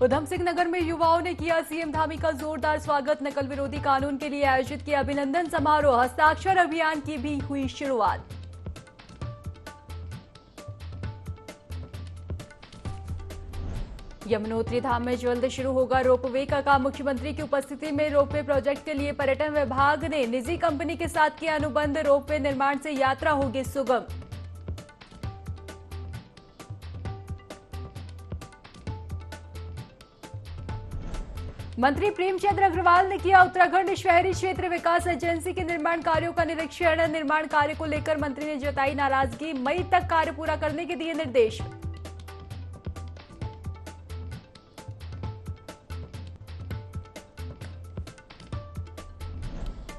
उधम सिंह नगर में युवाओं ने किया सीएम धामी का जोरदार स्वागत। नकल विरोधी कानून के लिए आयोजित किया अभिनंदन समारोह। हस्ताक्षर अभियान की भी हुई शुरुआत। यमुनोत्री धाम में जल्द शुरू होगा रोपवे का काम। मुख्यमंत्री की उपस्थिति में रोपवे प्रोजेक्ट के लिए पर्यटन विभाग ने निजी कंपनी के साथ किया अनुबंध। रोपवे निर्माण से यात्रा होगी सुगम। मंत्री प्रेमचंद अग्रवाल ने किया उत्तराखंड शहरी क्षेत्र विकास एजेंसी के निर्माण कार्यों का निरीक्षण। निर्माण कार्य को लेकर मंत्री ने जताई नाराजगी। मई तक कार्य पूरा करने के दिए निर्देश।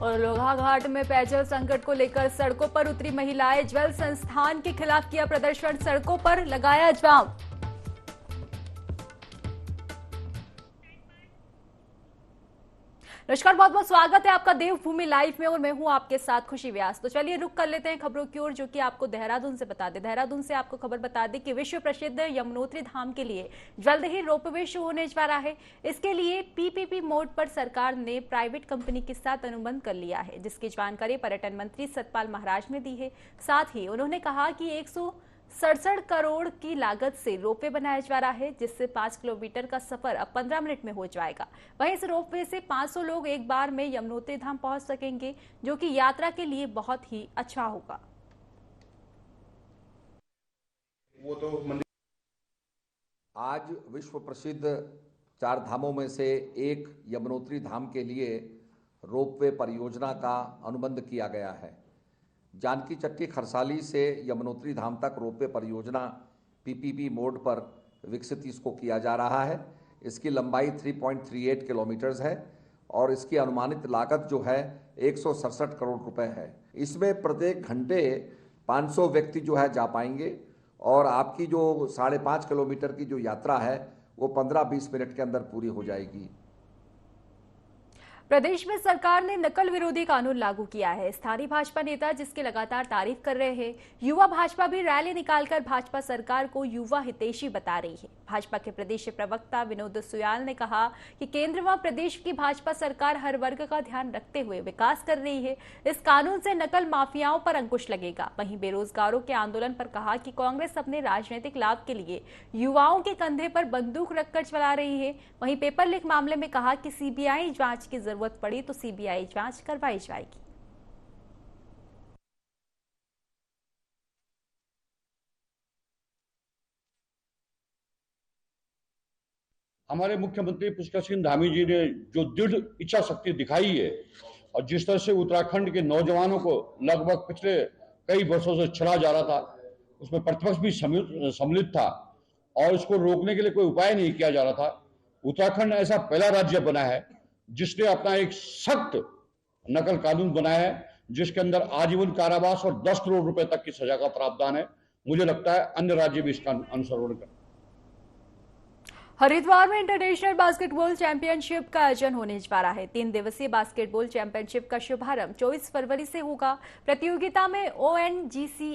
और लोहाघाट में पेयजल संकट को लेकर सड़कों पर उतरी महिलाएं। जल संस्थान के खिलाफ किया प्रदर्शन। सड़कों पर लगाया जाम। नमस्कार, बहुत बहुत स्वागत है आपका देवभूमि लाइव में और मैं हूं आपके साथ खुशी व्यास। तो चलिए रुक कर लेते हैं खबरों की ओर, जो कि आपको देहरादून से बता दें। देहरादून से आपको खबर बता दें कि विश्व प्रसिद्ध यमुनोत्री धाम के लिए जल्द ही रोपवे शुरू होने जा रहा है। इसके लिए पीपीपी मोड पर सरकार ने प्राइवेट कंपनी के साथ अनुबंध कर लिया है, जिसकी जानकारी पर्यटन मंत्री सतपाल महाराज ने दी है। साथ ही उन्होंने कहा कि 167 करोड़ की लागत से रोपवे बनाया जा रहा है, जिससे 5 किलोमीटर का सफर अब 15 मिनट में हो जाएगा। वहीं इस रोपवे से 500 लोग एक बार में यमुनोत्री धाम पहुंच सकेंगे, जो कि यात्रा के लिए बहुत ही अच्छा होगा। वो तो आज विश्व प्रसिद्ध 4 धामों में से एक यमुनोत्री धाम के लिए रोपवे परियोजना का अनुबंध किया गया है। जानकी चट्टी खरसाली से यमुनोत्री धाम तक रोपवे परियोजना पीपीपी मोड पर विकसित इसको किया जा रहा है। इसकी लंबाई 3.38 किलोमीटर्स है और इसकी अनुमानित लागत जो है 167 करोड़ रुपए है। इसमें प्रत्येक घंटे 500 व्यक्ति जो है जा पाएंगे और आपकी जो 5.5 किलोमीटर की जो यात्रा है वो 15-20 मिनट के अंदर पूरी हो जाएगी। प्रदेश में सरकार ने नकल विरोधी कानून लागू किया है। स्थानीय भाजपा नेता जिसकी लगातार तारीफ कर रहे हैं। युवा भाजपा भी रैली निकालकर भाजपा सरकार को युवा हितैषी बता रही है। भाजपा के प्रदेश प्रवक्ता विनोद सुयाल ने कहा कि केंद्र व प्रदेश की भाजपा सरकार हर वर्ग का ध्यान रखते हुए विकास कर रही है। इस कानून से नकल माफियाओं पर अंकुश लगेगा। वहीं बेरोजगारों के आंदोलन पर कहा कि कांग्रेस अपने राजनीतिक लाभ के लिए युवाओं के कंधे पर बंदूक रखकर चला रही है। वहीं पेपर लीक मामले में कहा कि सीबीआई जांच की जरूरत पड़ी तो सीबीआई जांच करवाई जाएगी। हमारे मुख्यमंत्री पुष्कर सिंह धामी जी ने जो दृढ़ इच्छा शक्ति दिखाई है और जिस तरह से उत्तराखंड के नौजवानों को लगभग पिछले कई वर्षों से छला जा रहा था, उसमें प्रतिपक्ष भी सम्मिलित था और इसको रोकने के लिए कोई उपाय नहीं किया जा रहा था। उत्तराखंड ऐसा पहला राज्य बना है जिसने अपना एक सख्त नकल कानून बनाया है, जिसके अंदर आजीवन कारावास और 10 करोड़ रुपए तक की सजा का प्रावधान है। मुझे लगता है अन्य राज्य भी इसका अनुसरण करें। हरिद्वार में इंटरनेशनल बास्केटबॉल चैंपियनशिप का आयोजन होने जा रहा है। 3 दिवसीय बास्केटबॉल चैंपियनशिप का शुभारंभ 24 फरवरी से होगा। प्रतियोगिता में ONGC,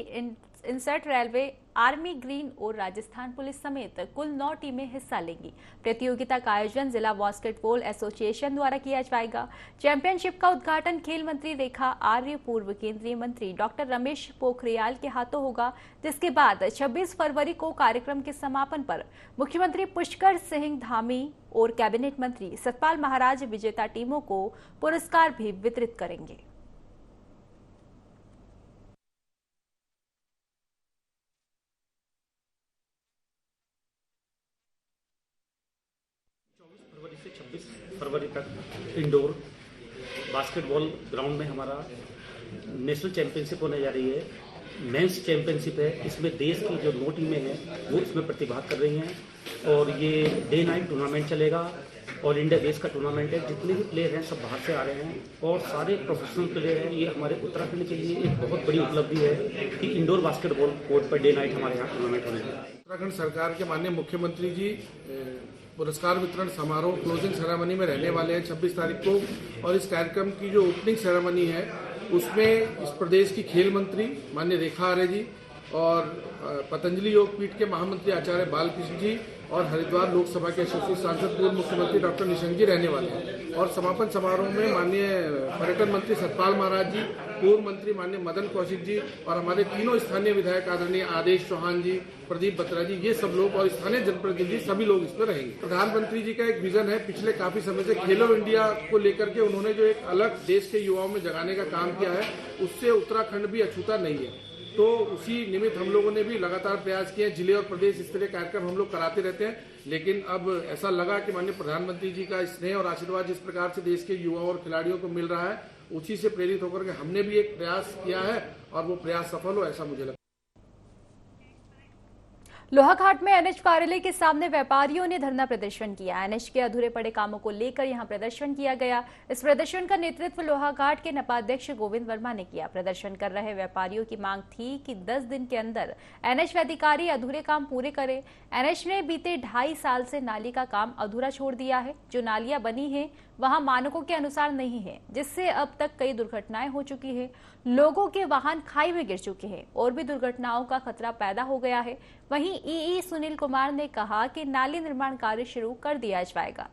insert railway, army green और राजस्थान पुलिस समेत कुल 9 टीमें हिस्सा लेंगी। प्रतियोगिता का आयोजन जिला बास्केटबॉल एसोसिएशन द्वारा किया जाएगा। चैंपियनशिप का उद्घाटन खेल मंत्री रेखा आर्य, पूर्व केंद्रीय मंत्री डॉक्टर रमेश पोखरियाल के हाथों होगा, जिसके बाद 26 फरवरी को कार्यक्रम के समापन पर मुख्यमंत्री पुष्कर सिंह धामी और कैबिनेट मंत्री सतपाल महाराज विजेता टीमों को पुरस्कार भी वितरित करेंगे। से 26 फरवरी तक इंडोर बास्केटबॉल ग्राउंड में हमारा नेशनल चैंपियनशिप होने जा रही है। मेंस चैंपियनशिप है। इसमें देश की जो 9 टीमें हैं वो इसमें प्रतिभाग कर रही हैं और ये डे नाइट टूर्नामेंट चलेगा। ऑल इंडिया बेस का टूर्नामेंट है। जितने भी प्लेयर हैं सब बाहर से आ रहे हैं और सारे प्रोफेशनल प्लेयर हैं। ये हमारे उत्तराखंड के लिए एक बहुत बड़ी उपलब्धि है कि indoor basketball court per day night हमारे यहाँ टूर्नामेंट होने जा रहा है। उत्तराखंड सरकार के माननीय मुख्यमंत्री जी पुरस्कार वितरण समारोह क्लोजिंग सेरेमनी में रहने वाले हैं 26 तारीख को, और इस कार्यक्रम की जो ओपनिंग सेरेमनी है उसमें इस प्रदेश की खेल मंत्री माननीय रेखा आर्य जी और पतंजलि योगपीठ के महामंत्री आचार्य बालकृष्ण जी और हरिद्वार लोकसभा के यशस्वी सांसद पूर्व मुख्यमंत्री डॉक्टर निशंक जी रहने वाले हैं। और समापन समारोह में माननीय पर्यटन मंत्री सतपाल महाराज जी, पूर्व मंत्री माननीय मदन कौशिक जी और हमारे तीनों स्थानीय विधायक आदरणीय आदेश चौहान जी, प्रदीप बत्रा जी, ये सब लोग और स्थानीय जनप्रतिनिधि सभी लोग इसमें रहेंगे। प्रधानमंत्री जी का एक विजन है, पिछले काफी समय से खेलो इंडिया को लेकर के उन्होंने जो एक अलग देश के युवाओं में जगाने का काम किया है, उससे उत्तराखंड भी अछूता नहीं है। तो उसी निमित्त हम लोगों ने भी लगातार प्रयास किए। जिले और प्रदेश स्तरीय कार्यक्रम हम लोग कराते रहते हैं, लेकिन अब ऐसा लगा कि माननीय प्रधानमंत्री जी का स्नेह और आशीर्वाद जिस प्रकार से देश के युवाओं और खिलाड़ियों को मिल रहा है, उसी से प्रेरित होकर के हमने भी एक प्रयास किया है और वो प्रयास सफल हो, ऐसा मुझे लगता है। लोहाघाट में एनएच कार्यालय के सामने व्यापारियों ने धरना प्रदर्शन किया। एनएच के अधूरे पड़े कामों को लेकर यहां प्रदर्शन किया गया। इस प्रदर्शन का नेतृत्व लोहाघाट के नपाध्यक्ष गोविंद वर्मा ने किया। प्रदर्शन कर रहे व्यापारियों की मांग थी कि 10 दिन के अंदर एनएच अधिकारी अधूरे काम पूरे करें। एनएच ने बीते 2.5 साल से नाली का काम अधूरा छोड़ दिया है। जो नालियां बनी हैं वहां मानकों के अनुसार नहीं है, जिससे अब तक कई दुर्घटनाएं हो चुकी है। लोगों के वाहन खाई में गिर चुके हैं और भी दुर्घटनाओं का खतरा पैदा हो गया है। वहीं ईई सुनील कुमार ने कहा कि नाली निर्माण कार्य शुरू कर दिया जाएगा।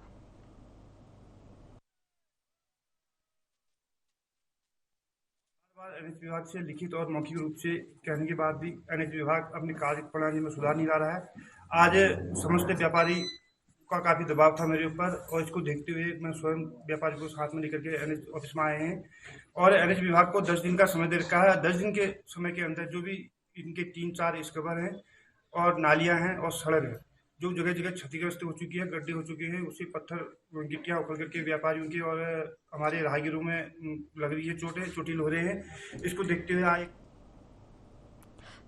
एनएच विभाग से लिखित और मौखिक रूप से कहने के बाद भी एनएच विभाग अपनी कार्य प्रणाली में सुधार नहीं ला रहा है। आज समस्त व्यापारी का काफी दबाव था मेरे ऊपर और इसको देखते हुए मैं स्वयं व्यापारी को साथ में लेकर के एनएच ऑफिस में आए हैं और एनएच विभाग को 10 दिन का समय दे रखा है। 10 दिन के समय के अंदर जो भी इनके 3-4 स्कबर हैं और नालियां हैं और सड़क है, जो जगह जगह क्षतिग्रस्त हो चुकी है, गड्ढे हो चुके हैं, उसी पत्थर गिट्टियां उखड़ करके व्यापारियों की और हमारे राहगीरों में लग रही है चोटिल हो रहे हैं। इसको देखते हुए आए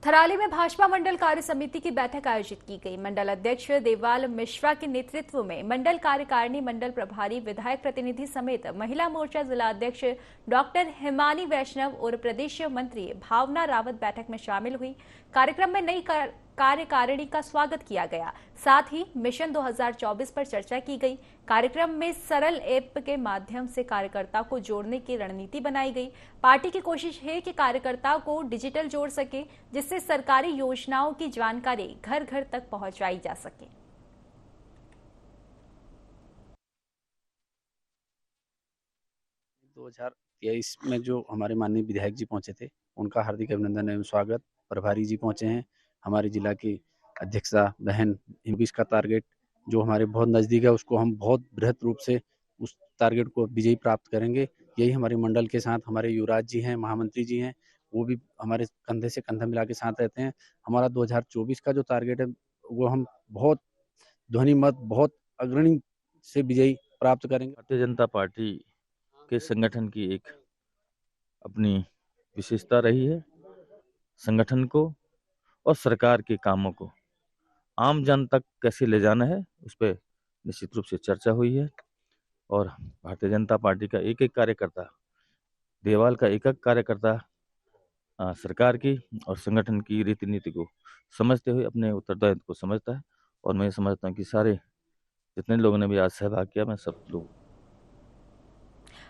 थराली में भाजपा मंडल कार्य समिति की बैठक आयोजित की गई। मंडल अध्यक्ष देवाल मिश्रा के नेतृत्व में मंडल कार्यकारिणी, मंडल प्रभारी, विधायक प्रतिनिधि समेत महिला मोर्चा जिला अध्यक्ष डॉक्टर हिमानी वैष्णव और प्रदेश मंत्री भावना रावत बैठक में शामिल हुई। कार्यक्रम में नई कार्यकारिणी का स्वागत किया गया, साथ ही मिशन 2024 पर चर्चा की गई। कार्यक्रम में सरल ऐप के माध्यम से कार्यकर्ता को जोड़ने की रणनीति बनाई गई। पार्टी की कोशिश है कि कार्यकर्ता को डिजिटल जोड़ सके, जिससे सरकारी योजनाओं की जानकारी घर घर तक पहुंचाई जा सके। 2023 में जो हमारे माननीय विधायक जी पहुंचे थे, उनका हार्दिक अभिनंदन एवं स्वागत। प्रभारी जी पहुंचे हैं, हमारे जिला की अध्यक्षा बहन 20 का टारगेट जो हमारे बहुत नज़दीक है, उसको हम बहुत बृहद रूप से उस टारगेट को विजयी प्राप्त करेंगे। यही हमारे मंडल के साथ हमारे युवराज जी हैं, महामंत्री जी हैं, वो भी हमारे कंधे से कंधा मिला के साथ रहते हैं। हमारा 2024 का जो टारगेट है वो हम बहुत ध्वनि मत, बहुत अग्रणी से विजयी प्राप्त करेंगे। भारतीय जनता पार्टी के संगठन की एक अपनी विशेषता रही है। संगठन को और सरकार के कामों को आम जन तक कैसे ले जाना है, उस पर निश्चित रूप से चर्चा हुई है और भारतीय जनता पार्टी का एक एक कार्यकर्ता, देवाल का एक एक कार्यकर्ता सरकार की और संगठन की रीति नीति को समझते हुए अपने उत्तरदायित्व को समझता है और मैं समझता हूँ कि सारे जितने लोगों ने भी आज सहभाग किया, मैं सब लोग।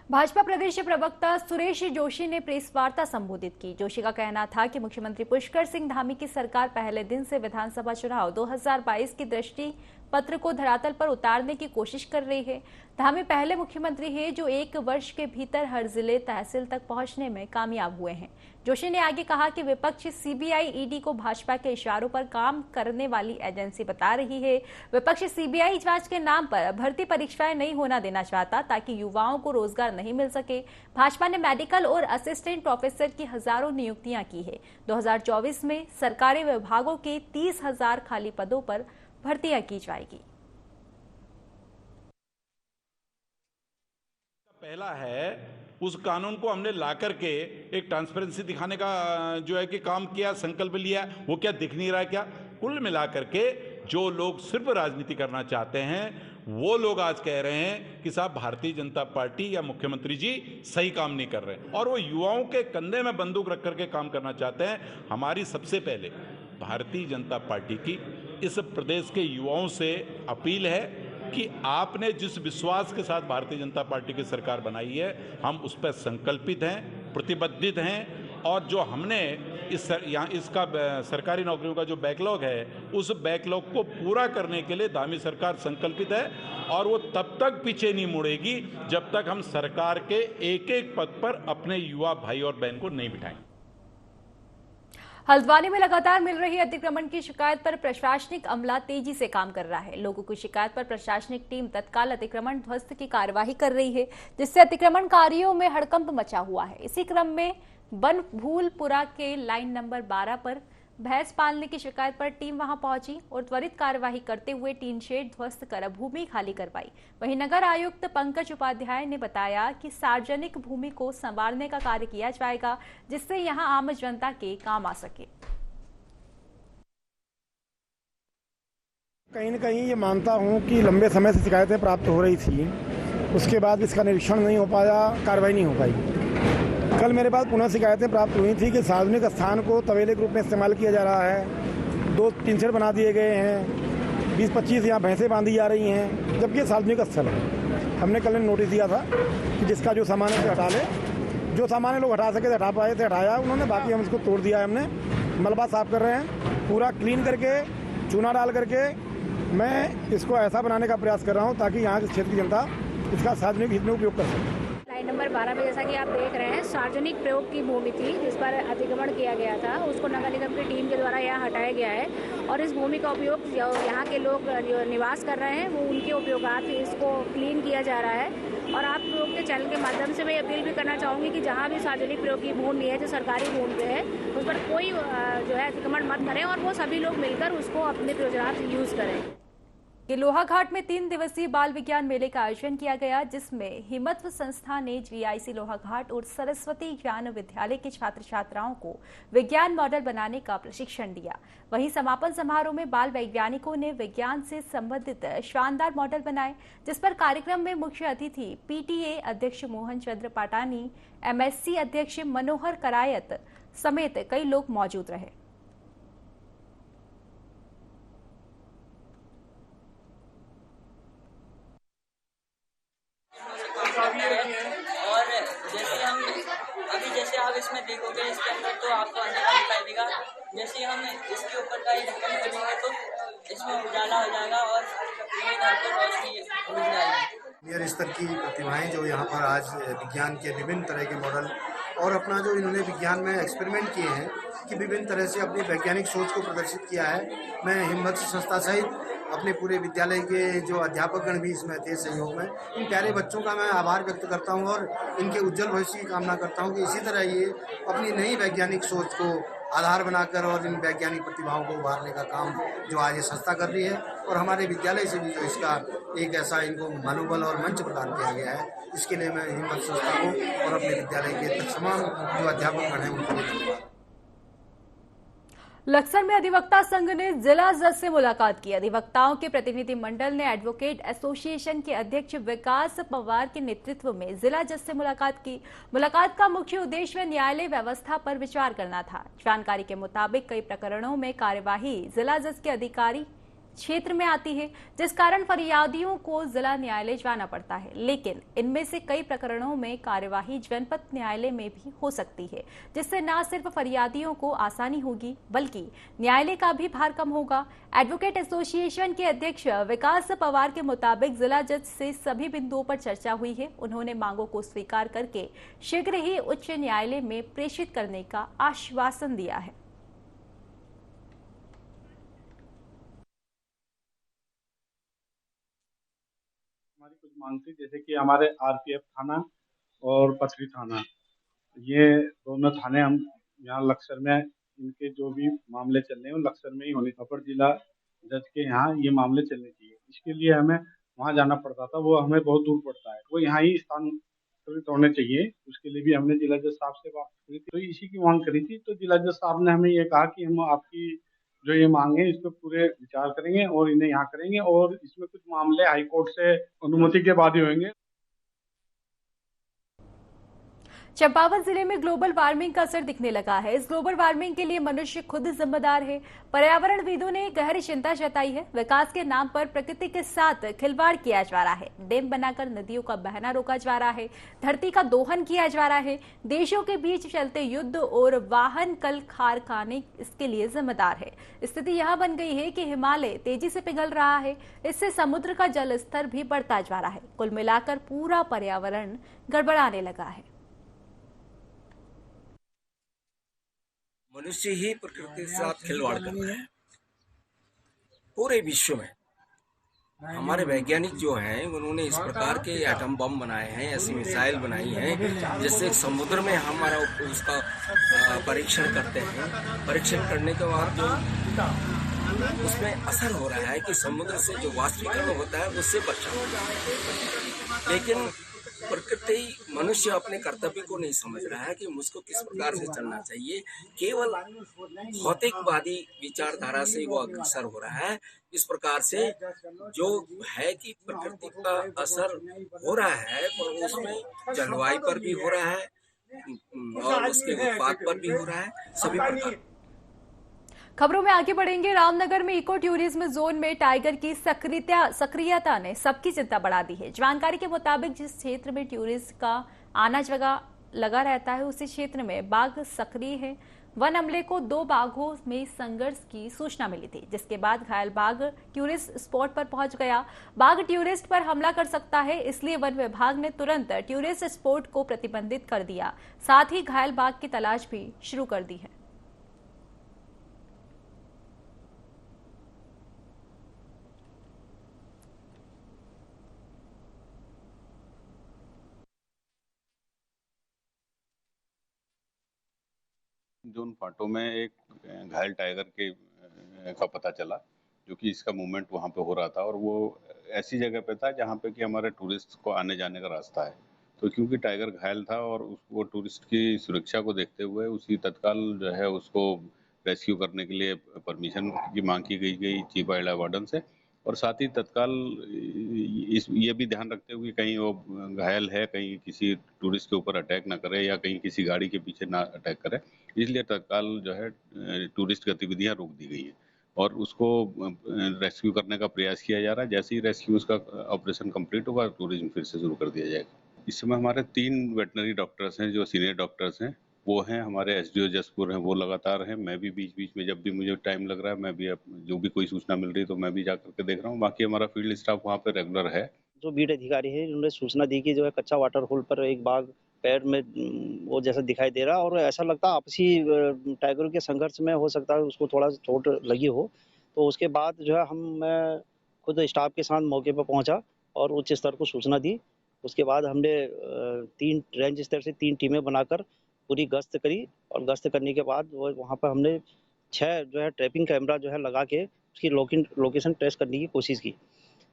भाजपा प्रदेश प्रवक्ता सुरेश जोशी ने प्रेस वार्ता संबोधित की। जोशी का कहना था कि मुख्यमंत्री पुष्कर सिंह धामी की सरकार पहले दिन से विधानसभा चुनाव 2022 की दृष्टि पत्र को धरातल पर उतारने की कोशिश कर रही है। धामी पहले मुख्यमंत्री है जो 1 वर्ष के भीतर हर जिले तहसील तक पहुंचने में कामयाब हुए हैं। जोशी ने आगे कहा कि विपक्ष सीबीआई ईडी को भाजपा के इशारों पर काम करने वाली एजेंसी बता रही है। विपक्ष सीबीआई जांच के नाम पर भर्ती परीक्षाएं नहीं होना देना चाहता ताकि युवाओं को रोजगार नहीं मिल सके। भाजपा ने मेडिकल और असिस्टेंट प्रोफेसर की हजारों नियुक्तियां की है। 2024 में सरकारी विभागों के 30,000 खाली पदों पर भर्तियां की जाएगी। पहला है, उस कानून को हमने ला करके एक ट्रांसपेरेंसी दिखाने का जो है कि काम किया, संकल्प लिया, वो क्या दिख नहीं रहा है क्या? कुल मिला करके जो लोग सिर्फ राजनीति करना चाहते हैं वो लोग आज कह रहे हैं कि साहब भारतीय जनता पार्टी या मुख्यमंत्री जी सही काम नहीं कर रहे और वो युवाओं के कंधे में बंदूक रख करके काम करना चाहते हैं। हमारी सबसे पहले भारतीय जनता पार्टी की इस प्रदेश के युवाओं से अपील है कि आपने जिस विश्वास के साथ भारतीय जनता पार्टी की सरकार बनाई है, हम उस पर संकल्पित हैं, प्रतिबद्धित हैं और जो हमने यहाँ इसका सरकारी नौकरियों का जो बैकलॉग है, उस बैकलॉग को पूरा करने के लिए धामी सरकार संकल्पित है और वो तब तक पीछे नहीं मुड़ेगी जब तक हम सरकार के एक एक पद पर अपने युवा भाई और बहन को नहीं बिठाएंगे। हल्द्वानी में लगातार मिल रही अतिक्रमण की शिकायत पर प्रशासनिक अमला तेजी से काम कर रहा है। लोगों की शिकायत पर प्रशासनिक टीम तत्काल अतिक्रमण ध्वस्त की कार्यवाही कर रही है, जिससे अतिक्रमणकारियों में हड़कंप मचा हुआ है। इसी क्रम में बनभूलपुरा के लाइन नंबर 12 पर भैंस पालने की शिकायत पर टीम वहां पहुंची और त्वरित कार्यवाही करते हुए टीन शेड ध्वस्त कर भूमि खाली करवाई। वहीं नगर आयुक्त पंकज उपाध्याय ने बताया कि सार्वजनिक भूमि को संवारने का कार्य किया जाएगा, जिससे यहां आम जनता के काम आ सके। कहीं न कहीं ये मानता हूं कि लंबे समय से शिकायतें प्राप्त हो रही थी, उसके बाद इसका निरीक्षण नहीं हो पाया, कार्रवाई नहीं हो पाई। कल मेरे पास पुनः शिकायतें प्राप्त हुई थी कि सार्वजनिक स्थान को तबेले के रूप में इस्तेमाल किया जा रहा है, 2 टीन शेड बना दिए गए हैं, 20-25 यहाँ भैंसें बांधी जा रही हैं, जबकि ये सार्वजनिक स्थल है। हमने कल नोटिस दिया था कि जिसका जो सामान है हटा ले, जो सामान लोग हटा सके हटा पाए थे हटाया उन्होंने, बाकी हम इसको तोड़ दिया है। हमने मलबा साफ कर रहे हैं, पूरा क्लीन करके चूना डाल करके मैं इसको ऐसा बनाने का प्रयास कर रहा हूँ ताकि यहाँ के क्षेत्र की जनता इसका सार्वजनिक हित में उपयोग कर सके। लाइन नंबर 12 में जैसा कि आप देख रहे हैं, सार्वजनिक प्रयोग की भूमि थी जिस पर अतिक्रमण किया गया था, उसको नगर निगम की टीम के द्वारा यहाँ हटाया गया है और इस भूमि का उपयोग जो यहाँ के लोग जो निवास कर रहे हैं वो उनके उपयोगार्थ इसको क्लीन किया जा रहा है। और आप लोग के चैनल के माध्यम से मैं अपील भी करना चाहूँगी कि जहाँ भी सार्वजनिक प्रयोग की भूमि है, जो सरकारी भूमि पे है, उस पर कोई जो है अतिक्रमण मत करें और वो सभी लोग मिलकर उसको अपने प्रयोजनार्थ यूज़ करें। ये लोहाघाट में 3 दिवसीय बाल विज्ञान मेले का आयोजन किया गया, जिसमें हिम्मत संस्था ने जीआईसी लोहाघाट और सरस्वती ज्ञान विद्यालय के छात्र छात्राओं को विज्ञान मॉडल बनाने का प्रशिक्षण दिया। वहीं समापन समारोह में बाल वैज्ञानिकों ने विज्ञान से संबंधित शानदार मॉडल बनाए, जिस पर कार्यक्रम में मुख्य अतिथि पीटीए अध्यक्ष मोहन चंद्र पाटानी, एमएससी अध्यक्ष मनोहर करायत समेत कई लोग मौजूद रहे। और जैसे आप इसमें देखोगे इसके अंदर तो आपको अंधेरा दिखाई देगा, जैसे हम इसके ऊपर का ये ढक्कन खोलेंगे तो इसमें उजाला हो जाएगा और पूरे घर को रोशनी मिल जाएगी। नियर स्तर की प्रतिभाएं जो यहाँ पर आज विज्ञान के विभिन्न तरह के मॉडल और अपना जो इन्होंने विज्ञान में एक्सपेरिमेंट किए हैं कि विभिन्न तरह से अपनी वैज्ञानिक सोच को प्रदर्शित किया है। मैं हिम्मत संस्था सहित अपने पूरे विद्यालय के जो अध्यापकगण भी इसमें थे सहयोग में, इन प्यारे बच्चों का मैं आभार व्यक्त करता हूं और इनके उज्जवल भविष्य की कामना करता हूं कि इसी तरह ये अपनी नई वैज्ञानिक सोच को आधार बनाकर और इन वैज्ञानिक प्रतिभाओं को उभारने का काम जो आज ये संस्था कर रही है और हमारे विद्यालय से भी जो इसका एक ऐसा इनको मनोबल और मंच प्रदान किया गया है, इसके लिए मैं हिम्मत संस्था को और अपने विद्यालय के तमाम जो अध्यापकगण हैं उनको धन्यवाद। लक्सर में अधिवक्ता संघ ने जिला जज से मुलाकात की। अधिवक्ताओं के प्रतिनिधि मंडल ने एडवोकेट एसोसिएशन के अध्यक्ष विकास पवार के नेतृत्व में जिला जज से मुलाकात की। मुलाकात का मुख्य उद्देश्य न्यायालय व्यवस्था पर विचार करना था। जानकारी के मुताबिक कई प्रकरणों में कार्यवाही जिला जज के अधिकारी क्षेत्र में आती है, जिस कारण फरियादियों को जिला न्यायालय जाना पड़ता है, लेकिन इनमें से कई प्रकरणों में कार्यवाही जनपद न्यायालय में भी हो सकती है, जिससे न सिर्फ फरियादियों को आसानी होगी बल्कि न्यायालय का भी भार कम होगा। एडवोकेट एसोसिएशन के अध्यक्ष विकास पवार के मुताबिक जिला जज से सभी बिंदुओं पर चर्चा हुई है। उन्होंने मांगों को स्वीकार करके शीघ्र ही उच्च न्यायालय में प्रेषित करने का आश्वासन दिया है। कुछ मांग थी, जैसे कि हमारे आरपीएफ थाना और पथरी थाना, ये दोनों थाने हम यहाँ लक्सर में इनके जो भी मामले चल रहे हैं लक्सर में ही होने, अपर जिला जज के यहाँ ये मामले चलने चाहिए। इसके लिए हमें वहाँ जाना पड़ता था, वो हमें बहुत दूर पड़ता है, वो यहाँ ही स्थानांतरित होने चाहिए। उसके लिए भी हमने जिला जज साहब से बात करी थी, तो इसी की मांग करी थी। तो जिला जज साहब ने हमें ये कहा कि हम आपकी जो ये मांगे इस पर पूरे विचार करेंगे और इन्हें यहाँ करेंगे, और इसमें कुछ मामले हाईकोर्ट से अनुमति के बाद ही होंगे। चंपावत जिले में ग्लोबल वार्मिंग का असर दिखने लगा है। इस ग्लोबल वार्मिंग के लिए मनुष्य खुद जिम्मेदार है। पर्यावरणविदों ने गहरी चिंता जताई है। विकास के नाम पर प्रकृति के साथ खिलवाड़ किया जा रहा है। डैम बनाकर नदियों का बहना रोका जा रहा है। धरती का दोहन किया जा रहा है। देशों के बीच चलते युद्ध और वाहन कल कारखाने इसके लिए जिम्मेदार है। स्थिति यह बन गई है कि हिमालय तेजी से पिघल रहा है। इससे समुद्र का जल स्तर भी बढ़ता जा रहा है। कुल मिलाकर पूरा पर्यावरण गड़बड़ाने लगा है। मनुष्य ही प्रकृति के साथ खिलवाड़ कर रहा है। पूरे विश्व में हमारे वैज्ञानिक जो हैं उन्होंने इस प्रकार के एटम बम बनाए हैं, ऐसी मिसाइल बनाई हैं जिससे समुद्र में हमारा उसका परीक्षण करते हैं। परीक्षण करने के बाद जो उसमें असर हो रहा है कि समुद्र से जो वाष्पीकरण होता है उससे बचा। लेकिन प्रकृति मनुष्य अपने कर्तव्य को नहीं समझ रहा है कि मुझको किस प्रकार से चलना चाहिए। केवल भौतिकवादी विचारधारा से वो अग्रसर हो रहा है। इस प्रकार से जो है कि प्रकृति का असर हो रहा है और उसमें जलवायु पर भी हो रहा है और उसके उत्पाद पर भी हो रहा है। सभी प्रकार खबरों में आगे बढ़ेंगे। रामनगर में इको टूरिज्म जोन में टाइगर की सक्रियता ने सबकी चिंता बढ़ा दी है। जानकारी के मुताबिक जिस क्षेत्र में टूरिस्ट का आना जगह लगा रहता है उसी क्षेत्र में बाघ सक्रिय है। वन अमले को 2 बाघों में संघर्ष की सूचना मिली थी, जिसके बाद घायल बाघ टूरिस्ट स्पॉट पर पहुंच गया। बाघ टूरिस्ट पर हमला कर सकता है, इसलिए वन विभाग ने तुरंत टूरिस्ट स्पॉट को प्रतिबंधित कर दिया। साथ ही घायल बाघ की तलाश भी शुरू कर दी है। जोन फाटो में एक घायल टाइगर के का पता चला, जो कि इसका मूवमेंट वहाँ पे हो रहा था और वो ऐसी जगह पे था जहाँ पे कि हमारे टूरिस्ट को आने जाने का रास्ता है। तो क्योंकि टाइगर घायल था और वो टूरिस्ट की सुरक्षा को देखते हुए उसी तत्काल जो है उसको रेस्क्यू करने के लिए परमिशन की मांग की गई चीफ वाइल्ड लाइफ वार्डन से। और साथ ही तत्काल ये भी ध्यान रखते हुए कहीं वो घायल है, कहीं किसी टूरिस्ट के ऊपर अटैक ना करे या कहीं किसी गाड़ी के पीछे ना अटैक करे, इसलिए तत्काल जो है टूरिस्ट गतिविधियां रोक दी गई है और उसको रेस्क्यू करने का प्रयास किया जा रहा है। जैसे ही रेस्क्यू उसका ऑपरेशन कंप्लीट होगा टूरिज्म फिर से शुरू कर दिया जाएगा। इस समय हमारे 3 वेटनरी डॉक्टर्स हैं जो सीनियर डॉक्टर्स हैं, वो हैं हमारे एसडीओ जसपुर हैं, वो लगातार हैं। मैं भी बीच बीच में जब भी मुझे टाइम लग रहा है मैं भी जो भी कोई सूचना मिल रही है तो मैं भी जा करके देख रहा हूँ। बाकी हमारा फील्ड स्टाफ वहाँ पे रेगुलर है। जो बीट अधिकारी है उन्होंने सूचना दी कि जो है कच्चा वाटर होल पर एक बाघ पैर में वो जैसा दिखाई दे रहा और ऐसा लगता आपसी टाइगरों के संघर्ष में हो सकता है उसको थोड़ा चोट लगी हो। तो उसके बाद जो है मैं खुद स्टाफ के साथ मौके पर पहुंचा और उच्च स्तर को सूचना दी। उसके बाद हमने 3 रेंज स्तर से 3 टीमें बनाकर पूरी गश्त करी और गश्त करने के बाद वहाँ पर हमने 6 जो है ट्रैपिंग कैमरा जो है लगा के उसकी लोकेशन ट्रेस करने की कोशिश की।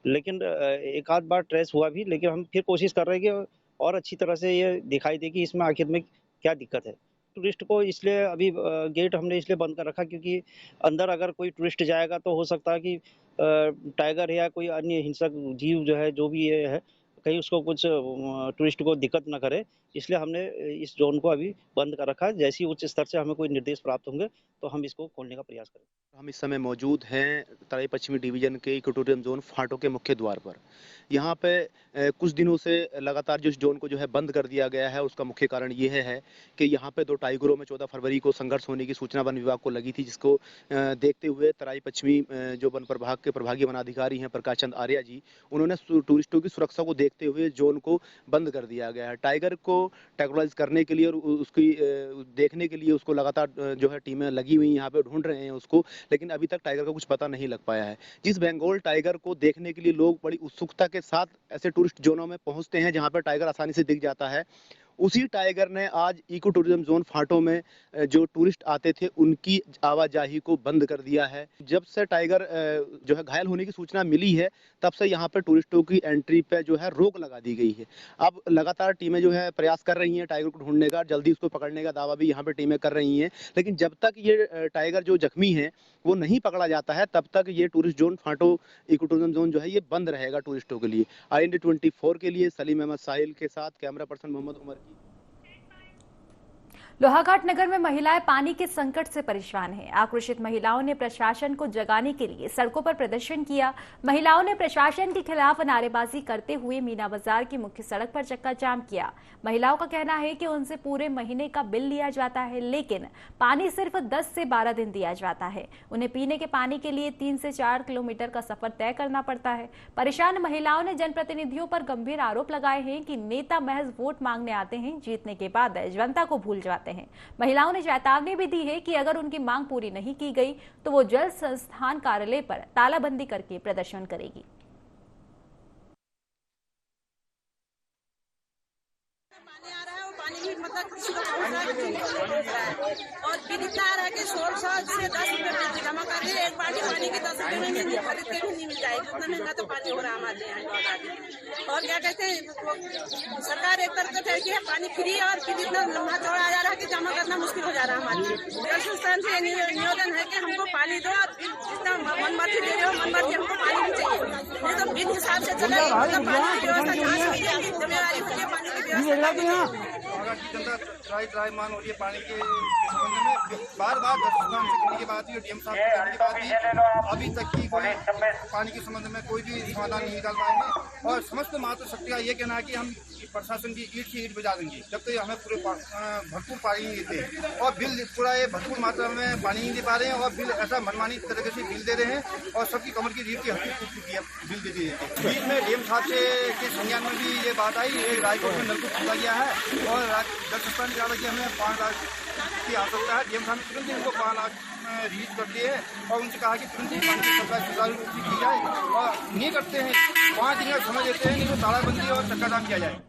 लेकिन एक आध बार ट्रेस हुआ भी, लेकिन हम फिर कोशिश कर रहे हैं कि और अच्छी तरह से ये दिखाई दे कि इसमें आखिर में क्या दिक्कत है। टूरिस्ट को इसलिए अभी गेट हमने इसलिए बंद कर रखा क्योंकि अंदर अगर कोई टूरिस्ट जाएगा तो हो सकता है कि टाइगर या कोई अन्य हिंसक जीव जो है जो भी ये है कहीं उसको कुछ टूरिस्ट को दिक्कत ना करे, इसलिए हमने इस जोन को अभी बंद कर रखा है। जैसे ही उच्च स्तर से हमें कोई निर्देश प्राप्त होंगे तो हम इसको खोलने का प्रयास करेंगे। हम इस समय मौजूद हैं तराई पश्चिमी डिवीजन के इको टूरिज्म जोन फाटो के मुख्य द्वार पर। यहाँ पे कुछ दिनों से लगातार जो इस जोन को जो है बंद कर दिया गया है उसका मुख्य कारण ये है कि यहाँ पे 2 टाइगरों में 14 फरवरी को संघर्ष होने की सूचना वन विभाग को लगी थी, जिसको देखते हुए तराई पश्चिमी जो वन प्रभाग के प्रभागी वनाधिकारी हैं प्रकाश चंद आर्या जी, उन्होंने टूरिस्टों की सुरक्षा को देखते हुए जोन को बंद कर दिया गया है। टाइगर को टैगोराइज करने के लिए और उसकी देखने के लिए उसको लगातार जो है टीमें लगी हुई यहाँ पे ढूंढ रहे हैं उसको, लेकिन अभी तक टाइगर का कुछ पता नहीं लग पाया है। जिस बंगाल टाइगर को देखने के लिए लोग बड़ी उत्सुकता के साथ ऐसे टूरिस्ट जोनों में पहुंचते हैं जहां पर टाइगर आसानी से दिख जाता है, उसी टाइगर ने आज इको टूरिज्म जोन फाटो में जो टूरिस्ट आते थे उनकी आवाजाही को बंद कर दिया है। जब से टाइगर जो है घायल होने की सूचना मिली है तब से यहाँ पर टूरिस्टों की एंट्री पे जो है रोक लगा दी गई है। अब लगातार टीमें जो है प्रयास कर रही हैं टाइगर को ढूंढने का, जल्दी उसको पकड़ने का दावा भी यहाँ पे टीमें कर रही हैं, लेकिन जब तक ये टाइगर जो जख्मी है वो नहीं पकड़ा जाता है तब तक ये टूरिस्ट जोन फाटो इको टूरिज्म जोन जो है ये बंद रहेगा टूरिस्टों के लिए। IND 24 के लिए सलीम अहमद साहिल के साथ कैमरा पर्सन मोहम्मद उमर की। लोहाघाट नगर में महिलाएं पानी के संकट से परेशान हैं। आक्रोशित महिलाओं ने प्रशासन को जगाने के लिए सड़कों पर प्रदर्शन किया। महिलाओं ने प्रशासन के खिलाफ नारेबाजी करते हुए मीना बाजार की मुख्य सड़क पर चक्का जाम किया। महिलाओं का कहना है कि उनसे पूरे महीने का बिल लिया जाता है, लेकिन पानी सिर्फ 10 से 12 दिन दिया जाता है। उन्हें पीने के पानी के लिए 3 से 4 किलोमीटर का सफर तय करना पड़ता है। परेशान महिलाओं ने जनप्रतिनिधियों पर गंभीर आरोप लगाए हैं कि नेता महज वोट मांगने आते हैं, जीतने के बाद जनता को भूल जाते हैं। महिलाओं ने चेतावनी भी दी है कि अगर उनकी मांग पूरी नहीं की गई तो वो जल संस्थान कार्यालय पर तालाबंदी करके प्रदर्शन करेगी। मतलब किसी को और बिल इतना आ रहा है कि 1600 से 10 रुपये जमा कर रहे हैं। एक बाल्टी पानी की 10 रुपये में नहीं खरीद के भी नहीं मिल जाएगी। उतना महंगा तो पानी हो रहा है हमारे यहाँ। और क्या कहते हैं, सरकार एक तरफ है कि पानी फ्री और फिर इतना लंबा चौड़ा आ जा रहा है कि जमा करना मुश्किल हो जा रहा है हमारे। जल संस्थान से निवेदन है कि हमको पानी दो और जितना मन मर्जी दे रहे हो मन मर्जी हमको पानी भी चाहिए। नहीं तो बिल हिसाब से चले मतलब पानी की व्यवस्था जहाँ से मिलेगी जिम्मेवारी होती है पानी की व्यवस्था। ड्राई मान हो रही है पानी के संबंध में। बार बार दस्तखान से करने के बाद भी, डीएम साहब से करने के बाद भी अभी तक की कोई पानी के संबंध में कोई भी समाधान नहीं निकाल पाएंगे। और समस्त मात्र शक्ति का ये कहना है कि हम प्रशासन की ईट से ईट बजा देंगे जब तक हमें पूरे भरपूर पानी नहीं देते। और बिल पूरा ये भरपूर मात्रा में पानी नहीं दे पा रहे हैं और बिल ऐसा मनमानी तरीके से बिल दे रहे हैं और सबकी कमर की रीढ़ की हड्डी टूट चुकी है बिल दे दिए। बीच में डीएम साहब के संज्ञान में भी ये बात आई, एक रायकोट में नलकूप खोला गया है और जल संस्थान ने कहा कि हमें 5 लाख की आवश्यकता है। डीएम साहब ने तुरंत उनको 5 लाख रिलीज कर दिए और उनसे कहा कि तुरंत ही पानी की सप्लाई सुचारू रूप से की जाए और नहीं करते हैं 5 दिन का समय देते हैं, नहीं तो तालाबंदी और चक्का जाम किया जाए।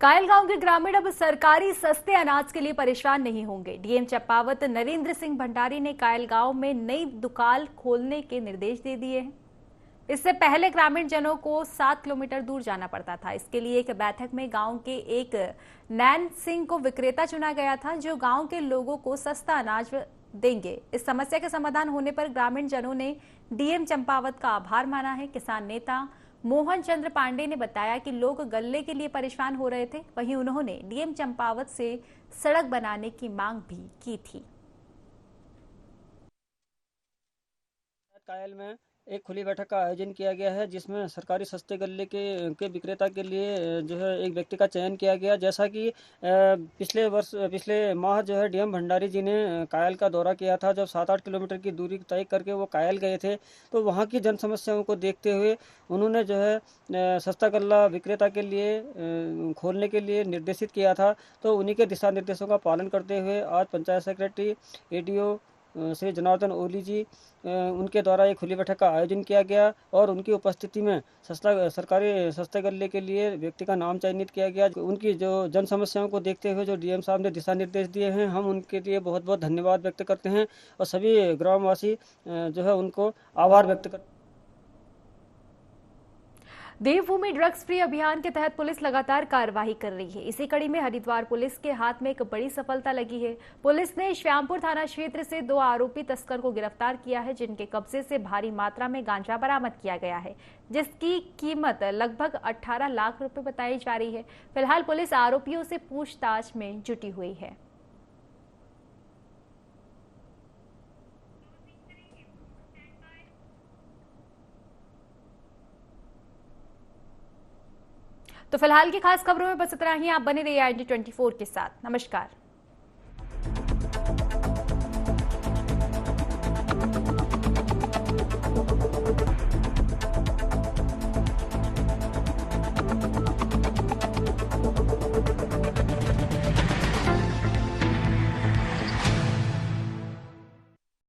कायल गांव के ग्रामीण अब सरकारी सस्ते अनाज के लिए परेशान नहीं होंगे। डीएम चंपावत नरेंद्र सिंह भंडारी ने कायल गांव में नई दुकान खोलने के निर्देश दे दिए हैं। इससे पहले ग्रामीण जनों को 7 किलोमीटर दूर जाना पड़ता था। इसके लिए एक बैठक में गांव के एक नैन सिंह को विक्रेता चुना गया था, जो गांव के लोगों को सस्ता अनाज देंगे। इस समस्या के समाधान होने पर ग्रामीण जनों ने डीएम चंपावत का आभार माना है। किसान नेता मोहन चंद्र पांडे ने बताया कि लोग गल्ले के लिए परेशान हो रहे थे, वहीं उन्होंने डीएम चंपावत से सड़क बनाने की मांग भी की थी। कायल में एक खुली बैठक का आयोजन किया गया है, जिसमें सरकारी सस्ते गल्ले के विक्रेता के लिए जो है एक व्यक्ति का चयन किया गया। जैसा कि पिछले माह जो है डीएम भंडारी जी ने कायल का दौरा किया था, जब 7-8 किलोमीटर की दूरी तय करके वो कायल गए थे, तो वहाँ की जन समस्याओं को देखते हुए उन्होंने जो है सस्ता गल्ला विक्रेता के लिए खोलने के लिए निर्देशित किया था। तो उन्हीं के दिशा निर्देशों का पालन करते हुए आज पंचायत सेक्रेटरी एडीओ श्री जनार्दन ओली जी उनके द्वारा एक खुली बैठक का आयोजन किया गया और उनकी उपस्थिति में सरकारी सस्ते गल्ले के लिए व्यक्ति का नाम चयनित किया गया। उनकी जो जन समस्याओं को देखते हुए जो डीएम साहब ने दिशा निर्देश दिए हैं, हम उनके लिए बहुत बहुत धन्यवाद व्यक्त करते हैं और सभी ग्रामवासी जो है उनको आभार व्यक्त करते हैं। देवभूमि ड्रग्स फ्री अभियान के तहत पुलिस लगातार कार्रवाई कर रही है। इसी कड़ी में हरिद्वार पुलिस के हाथ में एक बड़ी सफलता लगी है। पुलिस ने श्यामपुर थाना क्षेत्र से 2 आरोपी तस्कर को गिरफ्तार किया है, जिनके कब्जे से भारी मात्रा में गांजा बरामद किया गया है, जिसकी कीमत लगभग 18 लाख रुपए बताई जा रही है। फिलहाल पुलिस आरोपियों से पूछताछ में जुटी हुई है। तो फिलहाल की खास खबरों में बस इतना ही। आप बने रहिए IND24 के साथ। नमस्कार।